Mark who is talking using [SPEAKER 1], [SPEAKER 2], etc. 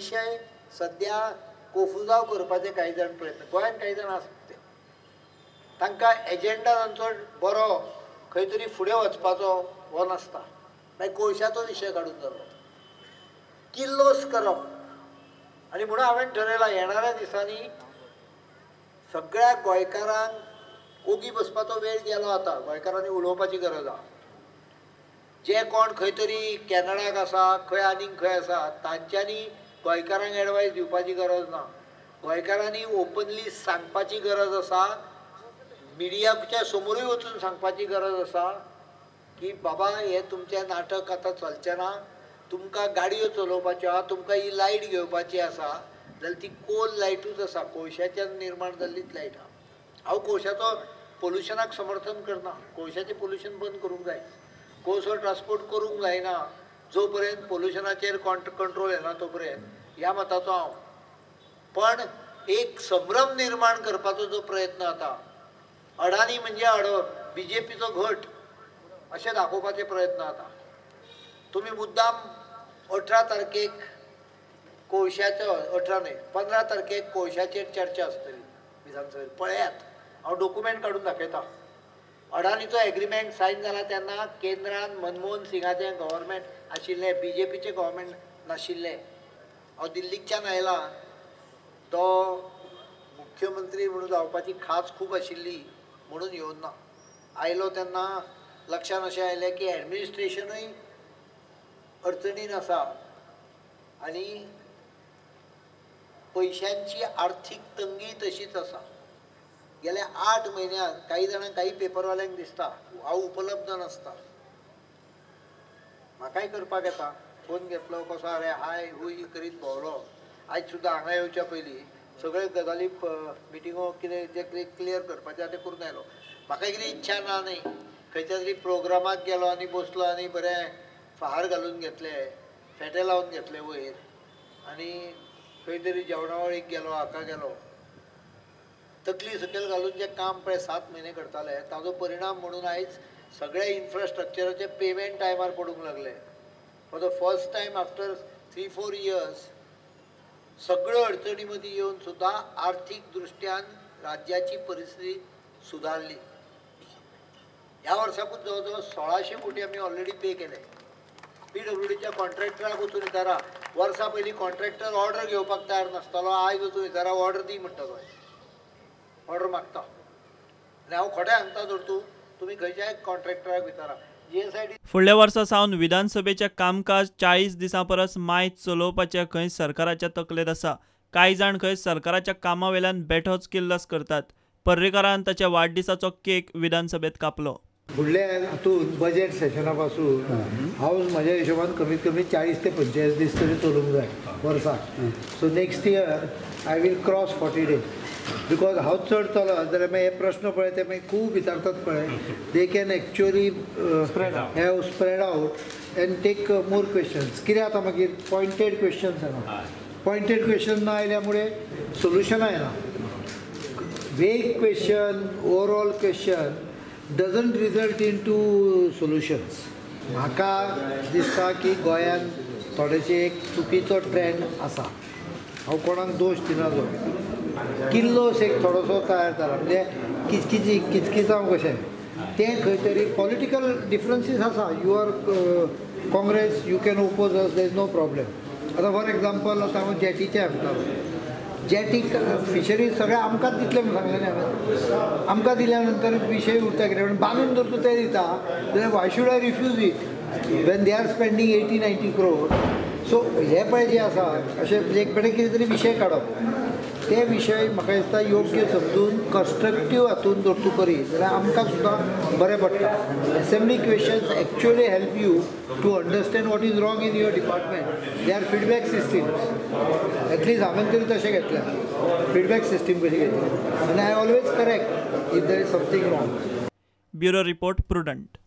[SPEAKER 1] विषय सध्या कोफुजाव करपाचे काही जाण प्रयत्न गोंयांत काही जाण आसता तांकां एजेंडा तांचो बरो खंय तरी फुडें वचपाचो हो नासता मागीर कोळशाचो विशय काडून जालो किल्लोस करप आनी म्हणून हांवें ठरयलां येणाऱ्या दिसांनी सगळ्या गोंयकारांक ओगी बसपाचो वेळ गेलो आतां गोंयकारांनी उलोवपाची गरज आसा जे कोण खंय तरी कॅनडाक आसा खंय आनीक खंय आसा तांच्यांनी गोंयकारांक एडवायस दिवपाची गरज ना गोंयकारांनी ओपनली सांगपाची गरज आसा मिडियाच्या समोरूय वचून सांगपाची गरज आसा की बाबा हे तुमचें नाटक आतां चलचें ना तुमकां गाडयो चलोवपाच्यो आहा तुमकां ही लायट घेवपाची आसा जाल्यार ती कोल लायटूच आसा कोळशाच्यान निर्माण जाल्लीच लायट आहा हांव कोळशाचो पोल्युशनाक समर्थन करना कोळशाचें पोल्युशन बंद करूंक जाय कोळसो ट्रान्सपोर्ट करूंक जायना जो पर्यंत पोल्युशनाचेर कंट्रोल येना तो पर्यंत ह्या मताचो हांव पण एक संभ्रम निर्माण करपाचो जो प्रयत्न जाता अडानी म्हणजे बीजेपीचो घट अशें दाखोवपाचे प्रयत्न जाता तुमी मुद्दाम 18 तारखेक कोळशाचो 18 न्हय 15 तारखेक कोळशाचेर चर्चा आसतली विधानसभेत पळयात हांव डॉक्युमेंट काडून दाखयता अडानीचो एग्रीमेंट सायन जाला तेन्ना केंद्रान मनमोहन सिंगाचें गव्हर्मेंट आशिल्लें बीजेपीचें गव्हर्मेंट नाशिल्लें हांव दिल्लीच्यान आयलां तो मुख्यमंत्री म्हणून जावपाची खास खूब आशिल्ली म्हणून येवं ना आयलो तेन्ना लक्षांत अशें आयलें की एडमिनिस्ट्रेशनूय अडचणीन आसा आनी पयशांची आर्थीक तंगी तशीच आसा गेल्या 8 म्हयन्यांत काही जाणांक काही पेपरवाल्यांक दिसता हांव उपलब्ध नासता म्हाकाय करपाक येता फोन घेतलो कसो अरे हाय हूय करीत भोंवलो आयज सुद्दां हांगा येवच्या पयलीं सगळे गजाली मिटिंगो कितें जे क्लियर करपाचें आहा तें करून आयलो म्हाका कितें इच्छा ना न्ही खंयच्या तरी प्रोग्रामाक गेलो आनी बसलो आनी बरें फार घालून घेतले फेटे लावन घेतले वयर आनी खंय तरी जेवणावळीक गेलो हाका गेलो तकली सकयल घालून जे काम पळय 7 म्हयने करताले ताजो परिणाम म्हणून आयज सगळ्या इन्फ्रास्ट्रक्चराचे पेमेंट टायमार पडूंक लागले for the first time after 3-4 years सगळ्यो अडचणी मदीं येवन सुद्दां आर्थीक दृश्ट्यान राज्याची परिस्थिती सुदारली ह्या वर्साकूच जवळ जवळ 1600 कोटी आमी ऑलरेडी पे केले PWDच्या कॉन्ट्रॅक्टराक वचून विचारा वर्सा पयलीं कॉन्ट्रॅक्टर ऑर्डर घेवपाक तयार नासतालो आयज वचून विचारा ऑर्डर दी म्हणटा तो ऑर्डर मागता आनी हांव खोटें सांगता तर तुमी खंयच्याय कॉन्ट्रॅक्टराक विचारा GSID
[SPEAKER 2] फुडल्या वर्सा सावन विधानसभेचें कामकाज 40 दिसां परस मायज चलोवपाचें खंय सरकाराच्या तकलेंत आसा कांय जाण खंय सरकाराच्या कामा वेल्यान बेठोच किल्लस करतात पर्रेकारान ताच्या वाडदिसाचो केक विधानसभेत कापलो
[SPEAKER 3] फुडल्या हातूंत बजेट सेशना पासून हाऊस म्हज्या हिशोबान कमीत कमी 40 ते 45 दीस तरी चलूंक जाय वर्साक so next year I will cross 40 days because हांव चड चलत जाल्यार मागीर हे प्रश्न पळय ते मागीर खूब विचारतात पळय they can actually have spread out and take more questions कितें जाता मागीर पॉयंटेड क्वेश्चन्स येना पॉयंटेड क्वेश्चन ना आयल्या मुळे सोल्युशनां येना vague question overall question doesn't result into solutions. म्हाका दिसता की गोंयांत थोडेशे एक चुकीचो ट्रेंड आसा हांव कोणाक दोश दिनाजो किल्लोस एक थोडोसो तयार जाला म्हणजे किचकिचांव कशें तें खंय तरी पॉलिटिकल डिफरन्सीस आसा you are Congress you can oppose us there is no problem आतां फॉर एग्जाम्पल आतां हांव जेटीचें सांगतालो जेटीक फिशरीज सगळें आमकांच दितलें म्हणून सांगलें न्ही हांवें आमकां दिल्या नंतर विशय उरता कितें पूण बांदून जर तूं तें दिता जाल्यार why should I refuse it when they are spending 80-90 crore so हे पळय जें आसा अशें एक बरें कितें तरी विशय काडप ते विशय म्हाका दिसता योग्य समजून कन्स्ट्रक्टीव हातून जर तूं करीत जाल्यार आमकां सुद्दां बरें पडटा assembly questions actually help you to understand what is wrong in your department they are feedback systems at least हांवें तरी तशें घेतलें फीडबॅक सिस्टम कशी घेतली आनी I always correct if there is something wrong
[SPEAKER 2] bureau report prudent